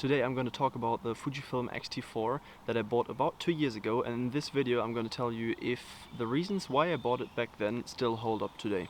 Today I'm going to talk about the Fujifilm X-T4 that I bought about 2 years ago, and in this video I'm going to tell you if the reasons why I bought it back then still hold up today.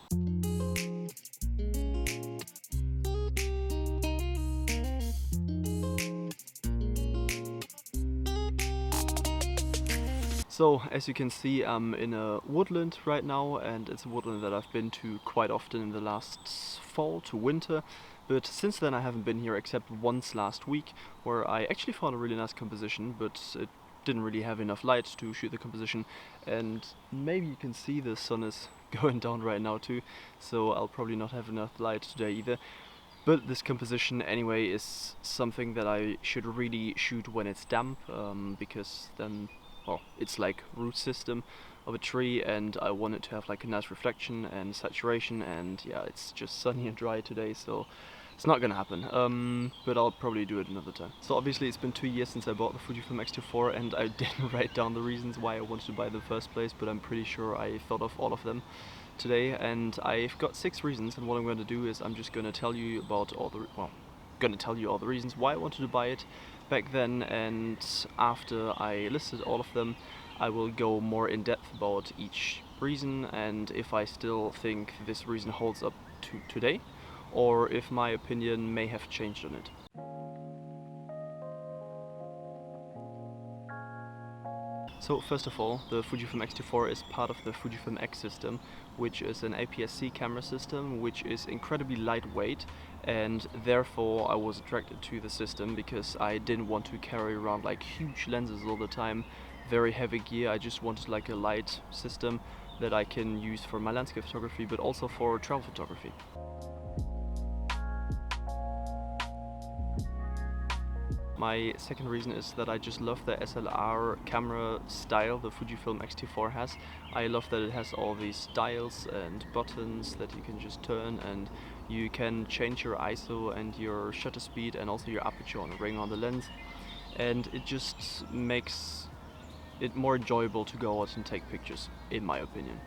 So, as you can see, I'm in a woodland right now, and it's a woodland that I've been to quite often in the last fall to winter. But since then I haven't been here except once last week, where I actually found a really nice composition, but it didn't really have enough light to shoot the composition. And maybe you can see the sun is going down right now too, so I'll probably not have enough light today either. But this composition anyway is something that I should really shoot when it's damp, because then, well, it's like root system of a tree, and I want it to have like a nice reflection and saturation, and yeah, it's just sunny and dry today, so it's not gonna happen, but I'll probably do it another time. So obviously it's been 2 years since I bought the Fujifilm X-T4, and I didn't write down the reasons why I wanted to buy it in the first place, but I'm pretty sure I thought of all of them today, and I've got 6 reasons, and what I'm going to do is I'm just going to tell you about all the reasons why I wanted to buy it back then, and after I listed all of them I will go more in depth about each reason, and if I still think this reason holds up to today, or if my opinion may have changed on it. So first of all, the Fujifilm X-T4 is part of the Fujifilm X system, which is an APS-C camera system which is incredibly lightweight, and therefore I was attracted to the system because I didn't want to carry around like huge lenses all the time, very heavy gear. I just wanted like a light system that I can use for my landscape photography, but also for travel photography. My second reason is that I just love the SLR camera style the Fujifilm X-T4 has. I love that it has all these dials and buttons that you can just turn, and you can change your ISO and your shutter speed and also your aperture on the ring on the lens, and it just makes it more enjoyable to go out and take pictures, in my opinion.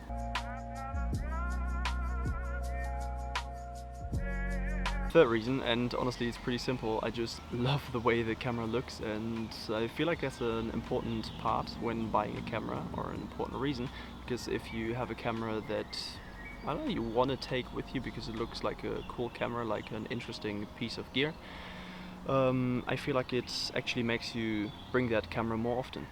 Third reason, and honestly it's pretty simple, I just love the way the camera looks, and I feel like that's an important part when buying a camera, or an important reason, because if you have a camera that, I don't know, you want to take with you because it looks like a cool camera, like an interesting piece of gear, I feel like it actually makes you bring that camera more often.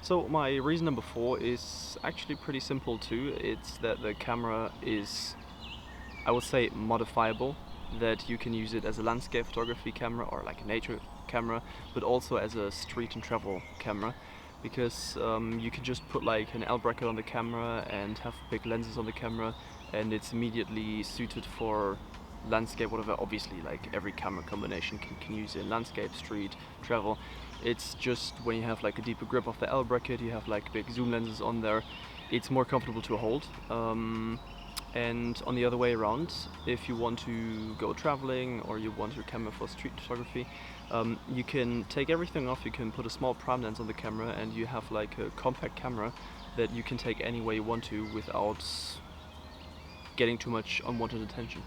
So my reason number 4 is actually pretty simple too. It's that the camera is, I would say, modifiable, that you can use it as a landscape photography camera or like a nature camera, but also as a street and travel camera, because you can just put like an L bracket on the camera and have big lenses on the camera, and it's immediately suited for landscape, whatever. Obviously like every camera combination can use it in landscape, street, travel. It's just when you have like a deeper grip of the L bracket, you have like big zoom lenses on there, it's more comfortable to hold. And on the other way around, if you want to go traveling or you want your camera for street photography, you can take everything off, you can put a small prime lens on the camera, and you have like a compact camera that you can take any way you want to without getting too much unwanted attention.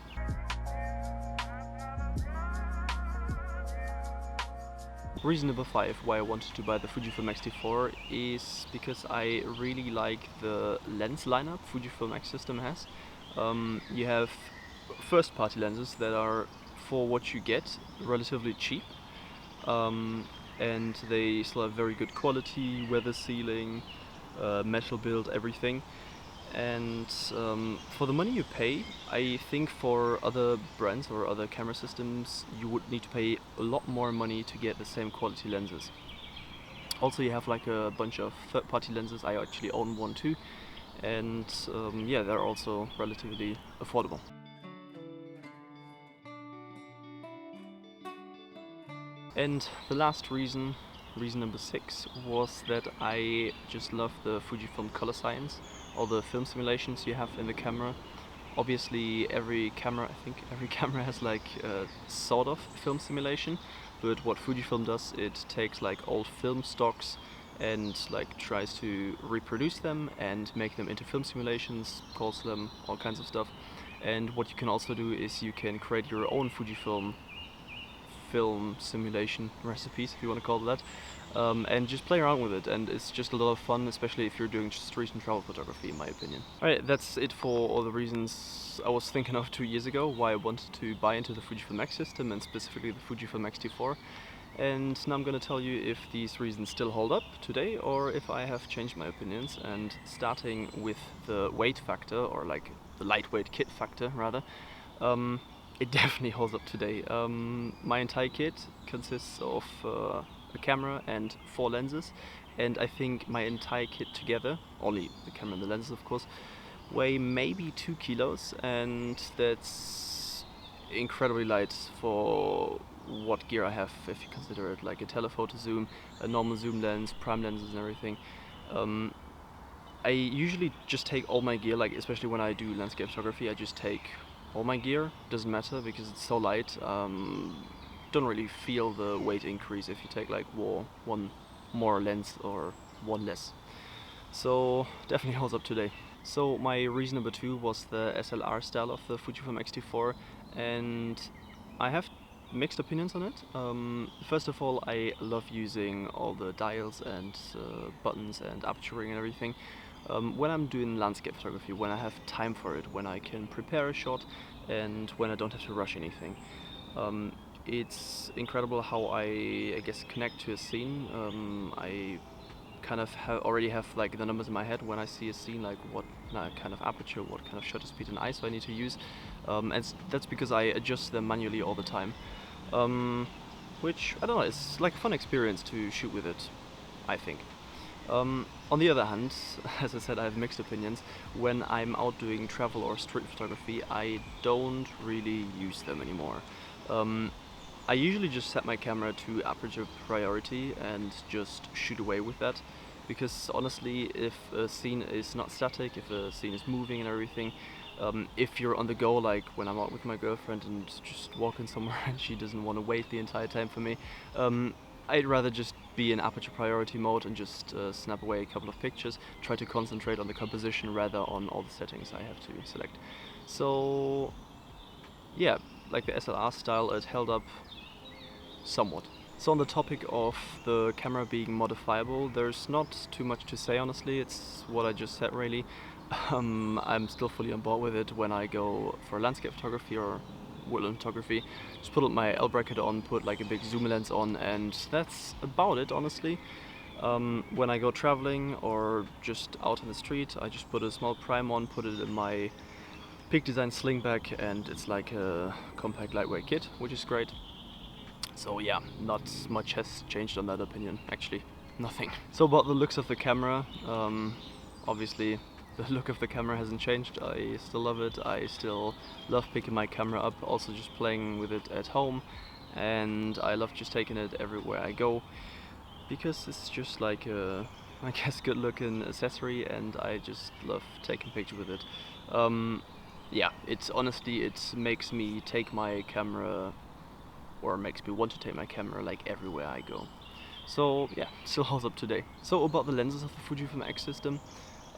Reason number 5 why I wanted to buy the Fujifilm X-T4 is because I really like the lens lineup Fujifilm X system has. You have first party lenses that are, for what you get, relatively cheap, and they still have very good quality, weather sealing, metal build, everything. And for the money you pay, I think for other brands or other camera systems you would need to pay a lot more money to get the same quality lenses. Also, you have like a bunch of third-party lenses. I actually own one too, and yeah, they're also relatively affordable. And the last reason, reason number 6, was that I just love the Fujifilm color science, all the film simulations you have in the camera. Obviously every camera has like a sort of film simulation, but what Fujifilm does, it takes like old film stocks and like tries to reproduce them and make them into film simulations, calls them all kinds of stuff. And what you can also do is you can create your own Fujifilm film simulation recipes, if you want to call it that, and just play around with it, and it's just a lot of fun, especially if you're doing street and travel photography, in my opinion. Alright, that's it for all the reasons I was thinking of 2 years ago, why I wanted to buy into the Fujifilm X system, and specifically the Fujifilm X-T4. And now I'm gonna tell you if these reasons still hold up today, or if I have changed my opinions. And starting with the weight factor, or like the lightweight kit factor rather, it definitely holds up today. My entire kit consists of a camera and 4 lenses, and I think my entire kit together, only the camera and the lenses of course, weigh maybe 2 kilos, and that's incredibly light for what gear I have, if you consider it like a telephoto zoom, a normal zoom lens, prime lenses and everything. I usually just take all my gear, like especially when I do landscape photography, I just take all my gear, doesn't matter because it's so light. Don't really feel the weight increase if you take like one more lens or one less. So definitely holds up today. So my reason number 2 was the SLR style of the Fujifilm X-T4, and I have mixed opinions on it. First of all, I love using all the dials and buttons and aperturing and everything when I'm doing landscape photography, when I have time for it, when I can prepare a shot and when I don't have to rush anything. It's incredible how I guess connect to a scene. I kind of already have like the numbers in my head when I see a scene, like what kind of aperture, what kind of shutter speed and ISO I need to use, and that's because I adjust them manually all the time, which, I don't know, it's like a fun experience to shoot with it, I think. On the other hand, as I said, I have mixed opinions. When I'm out doing travel or street photography, I don't really use them anymore. I usually just set my camera to aperture priority and just shoot away with that, because honestly, if a scene is not static, if a scene is moving and everything, if you're on the go, like when I'm out with my girlfriend and just walking somewhere and she doesn't want to wait the entire time for me, I'd rather just be in aperture priority mode and just snap away a couple of pictures, try to concentrate on the composition rather on all the settings I have to select. So yeah, like the SLR style, it held up somewhat. So on the topic of the camera being modifiable, there's not too much to say, honestly. It's what I just said, really. I'm still fully on board with it when I go for landscape photography or woodland photography. Just put my L bracket on, put like a big zoom lens on, and that's about it, honestly. When I go traveling or just out in the street, I just put a small prime on, put it in my Peak Design sling bag, and it's like a compact lightweight kit, which is great. So yeah, not much has changed on that opinion, actually, nothing. So about the looks of the camera, obviously the look of the camera hasn't changed. I still love it. I still love picking my camera up, also just playing with it at home, and I love just taking it everywhere I go, because it's just like a, I guess, good looking accessory, and I just love taking pictures with it. Yeah, it's honestly, it makes me take my camera, or makes me want to take my camera like everywhere I go. So yeah, still holds up today. So about the lenses of the Fujifilm X system,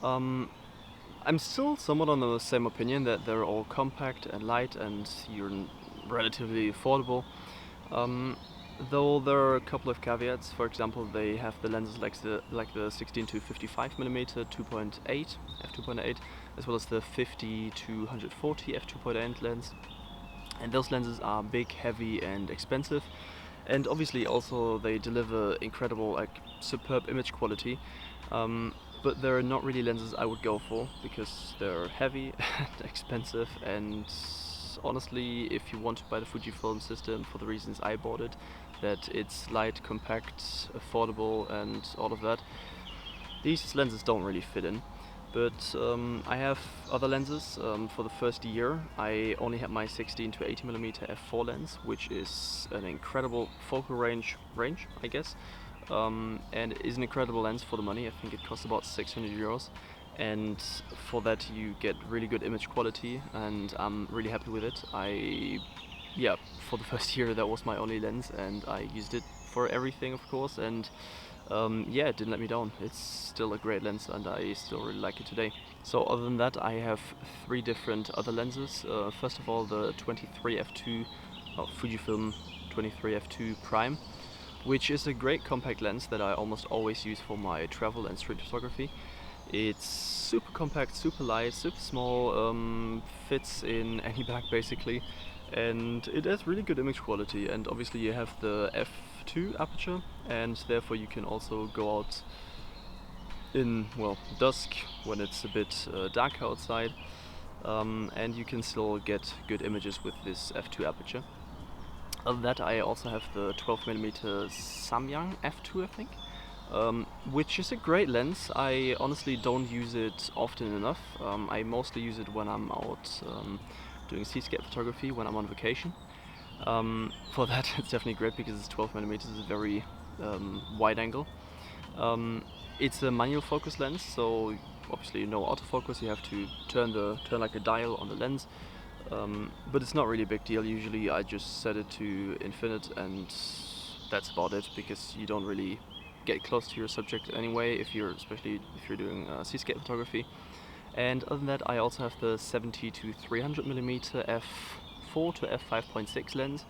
I'm still somewhat on the same opinion that they're all compact and light and you're relatively affordable. Though there are a couple of caveats. For example, they have the lenses like the 16 to 55mm 2.8 f2.8, as well as the 50 to 140 f2.8 lens. And those lenses are big, heavy and expensive, and obviously also they deliver incredible, like, superb image quality, but they're not really lenses I would go for, because they're heavy and expensive, and honestly, if you want to buy the Fujifilm system for the reasons I bought it, that it's light, compact, affordable and all of that, these lenses don't really fit in. But I have other lenses. For the first year I only had my 16 to 80mm f4 lens, which is an incredible focal range, I guess, and it is an incredible lens for the money. I think it costs about 600 euros, and for that you get really good image quality, and I'm really happy with it. For the first year that was my only lens, and I used it for everything, of course, and yeah, it didn't let me down. It's still a great lens and I still really like it today. So other than that, I have 3 different other lenses. First of all, the 23f2, Fujifilm 23f2 Prime, which is a great compact lens that I almost always use for my travel and street photography. It's super compact, super light, super small, fits in any bag basically, and it has really good image quality. And obviously you have the f2 aperture, and therefore you can also go out in, well, dusk when it's a bit dark outside, and you can still get good images with this f2 aperture. Other than that, I also have the 12mm Samyang f2, I think, which is a great lens. I honestly don't use it often enough. I mostly use it when I'm out doing seascape photography, when I'm on vacation. For that it's definitely great because it's 12mm, is a very wide angle. It's a manual focus lens, so obviously no autofocus. You have to turn like a dial on the lens, but it's not really a big deal. Usually I just set it to infinite and that's about it, because you don't really get close to your subject anyway, especially if you're doing seascape photography. And other than that, I also have the 70 to 300mm f4 to f5.6 lens,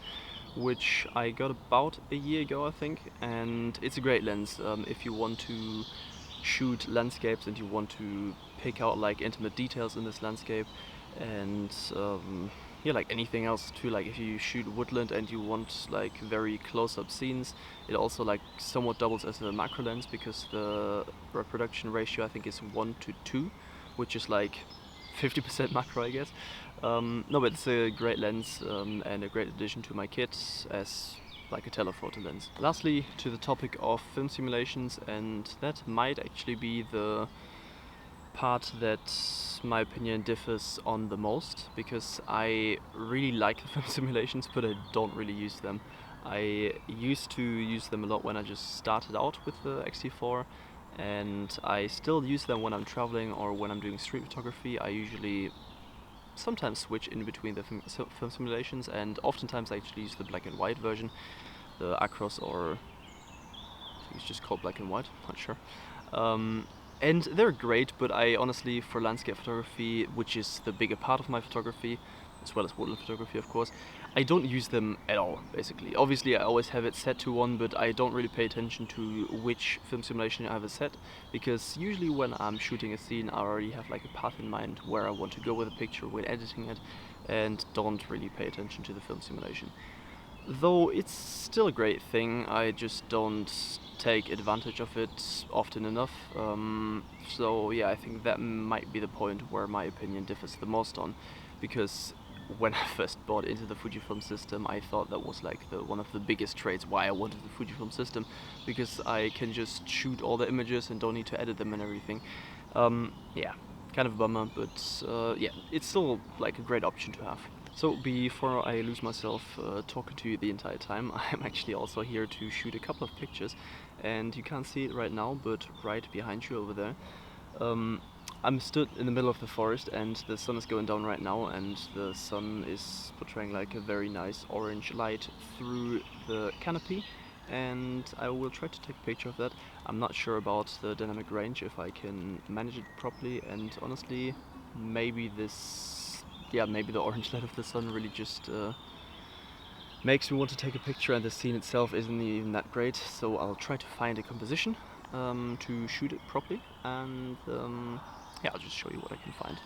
which I got about a year ago, I think, and it's a great lens if you want to shoot landscapes and you want to pick out like intimate details in this landscape, and yeah, like anything else too. Like if you shoot woodland and you want like very close-up scenes, it also like somewhat doubles as a macro lens, because the reproduction ratio I think is 1:2, which is like 50% macro, I guess. No, but it's a great lens and a great addition to my kit as like a telephoto lens. Lastly, to the topic of film simulations, and that might actually be the part that my opinion differs on the most, because I really like the film simulations but I don't really use them. I used to use them a lot when I just started out with the X-T4, and I still use them when I'm traveling or when I'm doing street photography. I usually sometimes switch in between the film simulations, and oftentimes I actually use the black and white version, the Acros, or I think it's just called black and white, not sure. And they're great, but I honestly, for landscape photography, which is the bigger part of my photography, as well as woodland photography of course, I don't use them at all, basically. Obviously I always have it set to one, but I don't really pay attention to which film simulation I have it set, because usually when I'm shooting a scene I already have like a path in mind where I want to go with a picture when editing it, and don't really pay attention to the film simulation. Though it's still a great thing, I just don't take advantage of it often enough. So yeah, I think that might be the point where my opinion differs the most on, because when I first bought into the Fujifilm system, I thought that was like one of the biggest traits why I wanted the Fujifilm system, because I can just shoot all the images and don't need to edit them and everything. Yeah, kind of a bummer, but yeah, it's still like a great option to have. So before I lose myself talking to you the entire time, I'm actually also here to shoot a couple of pictures, and you can't see it right now, but right behind you over there, I'm stood in the middle of the forest and the sun is going down right now, and the sun is portraying like a very nice orange light through the canopy, and I will try to take a picture of that. I'm not sure about the dynamic range, if I can manage it properly, and honestly maybe maybe the orange light of the sun really just makes me want to take a picture, and the scene itself isn't even that great, so I'll try to find a composition to shoot it properly, and yeah, I'll just show you what I can find.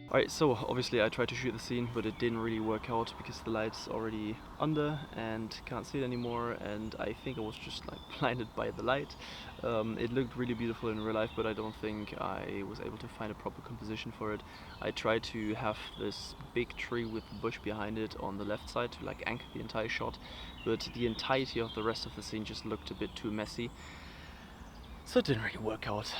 Alright, so obviously I tried to shoot the scene, but it didn't really work out because the light's already under and can't see it anymore, and I think I was just like blinded by the light. It looked really beautiful in real life, but I don't think I was able to find a proper composition for it. I tried to have this big tree with the bush behind it on the left side to like anchor the entire shot, but the entirety of the rest of the scene just looked a bit too messy. So it didn't really work out.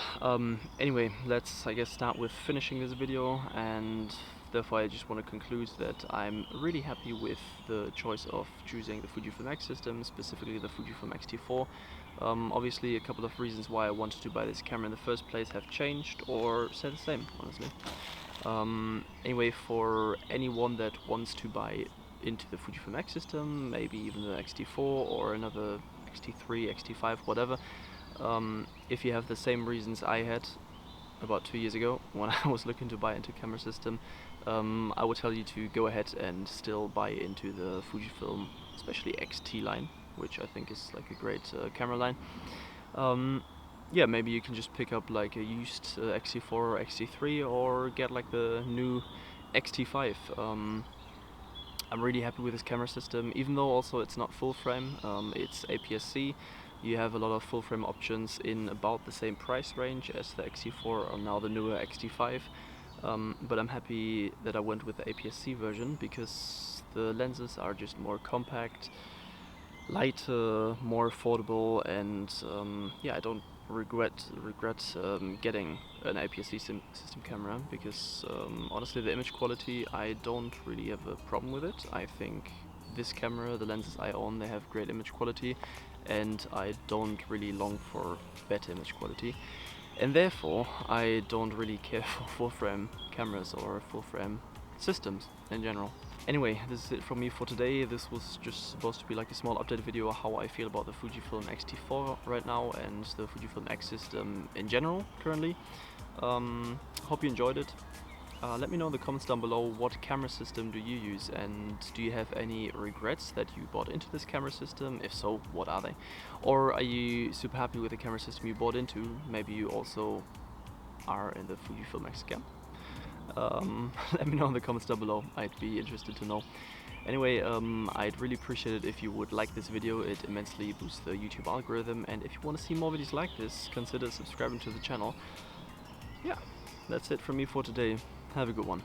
Anyway, let's I guess start with finishing this video, and therefore I just want to conclude that I'm really happy with the choice of choosing the Fujifilm X system, specifically the Fujifilm X-T4. Obviously a couple of reasons why I wanted to buy this camera in the first place have changed, or stay the same, honestly. Anyway, for anyone that wants to buy into the Fujifilm X system, maybe even the X-T4 or another X-T3, X-T5, whatever. If you have the same reasons I had about 2 years ago when I was looking to buy into camera system, I would tell you to go ahead and still buy into the Fujifilm, especially X-T line, which I think is like a great camera line. Yeah, maybe you can just pick up like a used X-T4 or X-T3 or get like the new X-T5. I'm really happy with this camera system, even though also it's not full frame, it's APS-C. You have a lot of full frame options in about the same price range as the X-T4 or now the newer X-T5. But I'm happy that I went with the APS-C version because the lenses are just more compact, lighter, more affordable, and yeah, I don't regret getting an APS-C system camera because honestly the image quality, I don't really have a problem with it. I think this camera, the lenses I own, they have great image quality, and I don't really long for better image quality, and therefore I don't really care for full frame cameras or full frame systems in general. Anyway, this is it from me for today. This was just supposed to be like a small update video of how I feel about the Fujifilm X-T4 right now and the Fujifilm X system in general currently. Hope you enjoyed it. Let me know in the comments down below, what camera system do you use, and do you have any regrets that you bought into this camera system? If so, what are they? Or are you super happy with the camera system you bought into? Maybe you also are in the Fujifilm X camp. Let me know in the comments down below, I'd be interested to know. Anyway, I'd really appreciate it if you would like this video. It immensely boosts the YouTube algorithm, and if you want to see more videos like this, consider subscribing to the channel. Yeah, that's it from me for today. Have a good one.